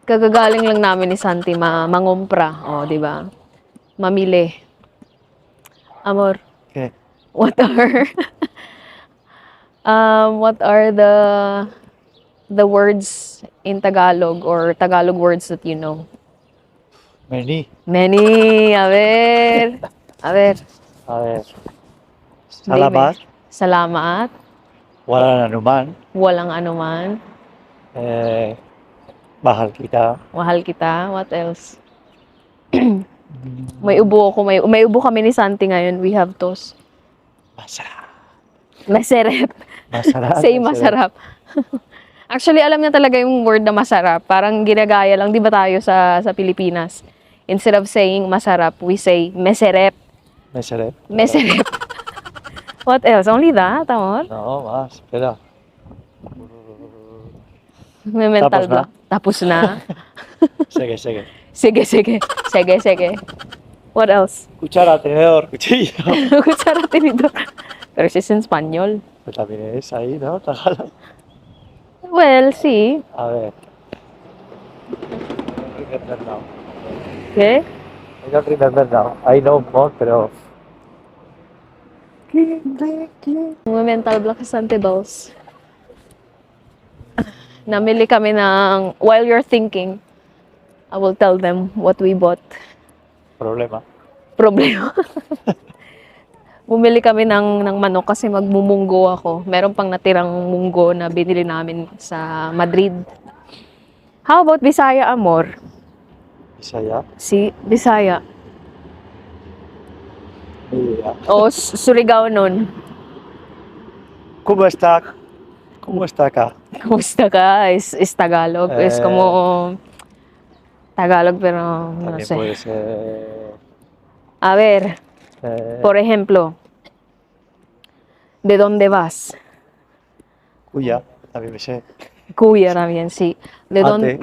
Kagagaling lang namin ni Santi mangumpra. O, di ba? Mamili. Amor, ¿Qué? what are what are the words in Tagalog or Tagalog words that you know? Mení. Many. A ver. A ver. A ver. Dime. Salamat. Salamat. Walang anuman. Walang anuman. Mahal kita. Mahal kita. What else? May ubo ako. May ubo kami ni Santi ngayon. We have toast. Masarap. Masarap. Masarap. Say masarap. Actually, alam niya talaga yung word na masarap. Parang ginagaya lang, di ba tayo sa Pilipinas? Instead of saying masarap, we say meserep. Masarap. Meserep. What else? Only that, amor? No, más. Espera. May mental Tapos na? block. Tapos na. Sigue, sigue. Sige, sige. Sige, sige. What else? Cuchara, tenedor, cuchillo. Kutsara tinidor. Pero si en español. Pues también es ahí, ¿no? Tagalog. Well, sí. A ver. I don't remember now. Okay? I don't remember now. I know more, pero... May mental block sa Santiballs. Namili kami ng... While you're thinking, I will tell them what we bought. Problema. Problema. Bumili kami ng manok kasi magmumunggo ako. Meron pang natirang munggo na binili namin sa Madrid. How about Bisaya, amor? Bisaya. Si Bisaya. Ni idea. O Surigao nun. ¿Cómo está? ¿Cómo está acá? Kumusta ka? Is Tagalog. Es como Tagalog pero no También sé. puede ser... A ver, por ejemplo, ¿de dónde vas? Cuya, también me sé. Kuya también, sí. Ate.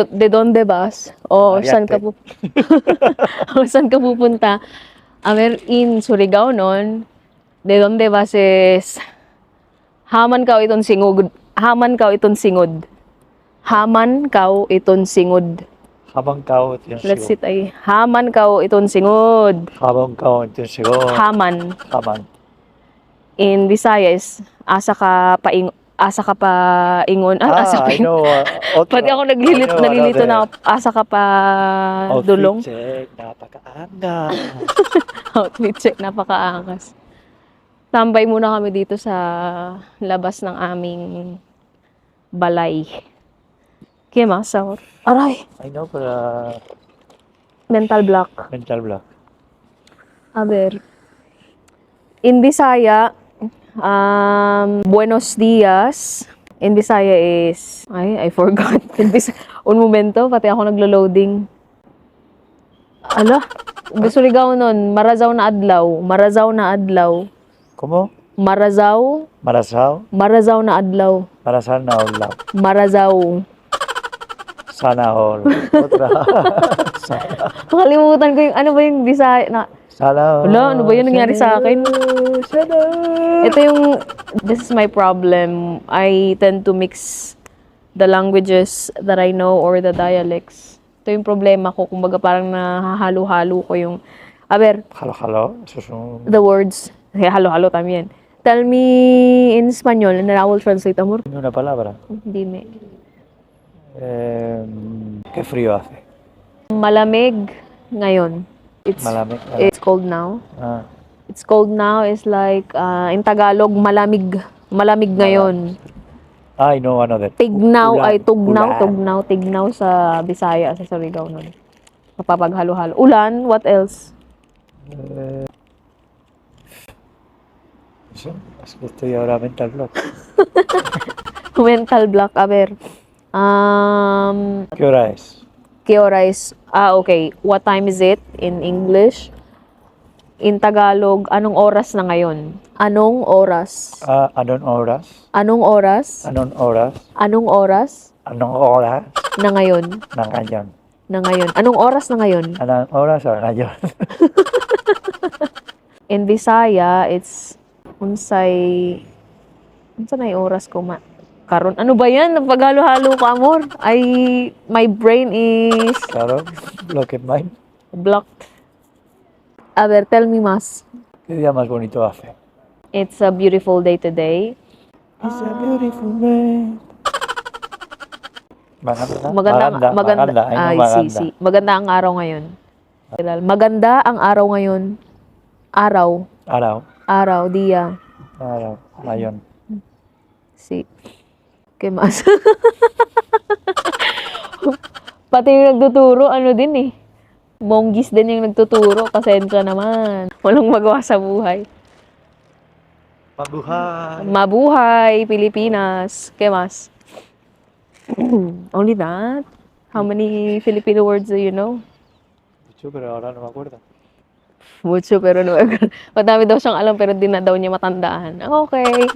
De dónde vas? O Ariate. saan ka o saan ka pupunta? A ver, in Surigao nun, de dónde vas es Haman kaw iton singod. Haman kaw iton singod. Haman kaw iton singod. Habang kao, ito Let's sit ay. Haman kaw iton singod. Habang kao, ito yung sigo. Haman. Haman. In Visayas, asa ka pa ingon. Asa pa I know. Otro. Pati ako I know nalilito na another. asa ka pa dulong. Outfit check, napakaanga. Outfit check, napakaangas. Tambay muna kami dito sa labas ng aming balay. ¿Qué más, amor? Aray! I know, pero Mental block. mental block. A ver. In Bisaya, buenos dias. In Bisaya is... I forgot. Un momento, pati ako naglo-loading. Ala, Surigao nun, Marazaw na adlaw. Marazaw na adlaw. ¿Cómo? Marazaw. Marasao. Marazaw na adlaw. Marasal na ulam. Marazaw. Sana all. Otra. Nakalimutan ko yung, ano ba yung Bisaya na... Sana all. Wala, ano ba yung nangyari sa akin? Sana all. Ito yung, this is my problem. I tend to mix the languages that I know or the dialects. Ito yung problema ko. Kumbaga parang nahahalo-halo ko yung, a ver, Halo, halo. Eso es un... the words. Halo-halo también. Tell me in Spanish and then I will translate, amor. Una palabra. Dime. ¿Qué frío hace? Malamig ngayon. Malamig. It's cold now. Ah, It's cold now is like, in Tagalog, malamig. Malamig ngayon. I know another. Tignaw Ulan. ay tugnaw, Ulan. tugnaw, tignaw sa Bisaya, sa Surigao nun. Mapapaghalo-halo. Ulan, what else? Eso, es que estoy ahora mental block. Mental block, a ver. ¿Qué hora es? ¿Qué hora es? Okay. What time is it in English? In Tagalog, anong oras na ngayon? Anong oras? Anong oras? Anong oras? Anong oras? Anong oras Anong oras? na ngayon? Na ngayon. Na ngayon. Anong oras na ngayon? Anong oras o ngayon? In Bisaya, it's unsa na yung oras ko Karon, ano ba yan? Paghalo-halo ka, amor. My brain is Claro, lo que más. blocked. A ver, tell me mas. ¿Qué día más bonito hace? It's a beautiful day today. It's a beautiful day. Maganda. Maganda. I know Ay, maganda. si. Maganda ang araw ngayon. Maganda ang araw ngayon. Araw. Araw. Araw, dia. Araw. Ngayon. Si. ¿Qué más? Pati yung nagtuturo, ano din eh. Monggis din yung nagtuturo. Pasensya naman. Walang magawa sa buhay. Mabuhay. Mabuhay, Pilipinas. ¿Qué más? Only that? How many Filipino words do you know? Mucho, pero ahora no me acuerdo. Mucho, pero no. Madami daw siyang alam, pero di na daw niya matandaan. Okay.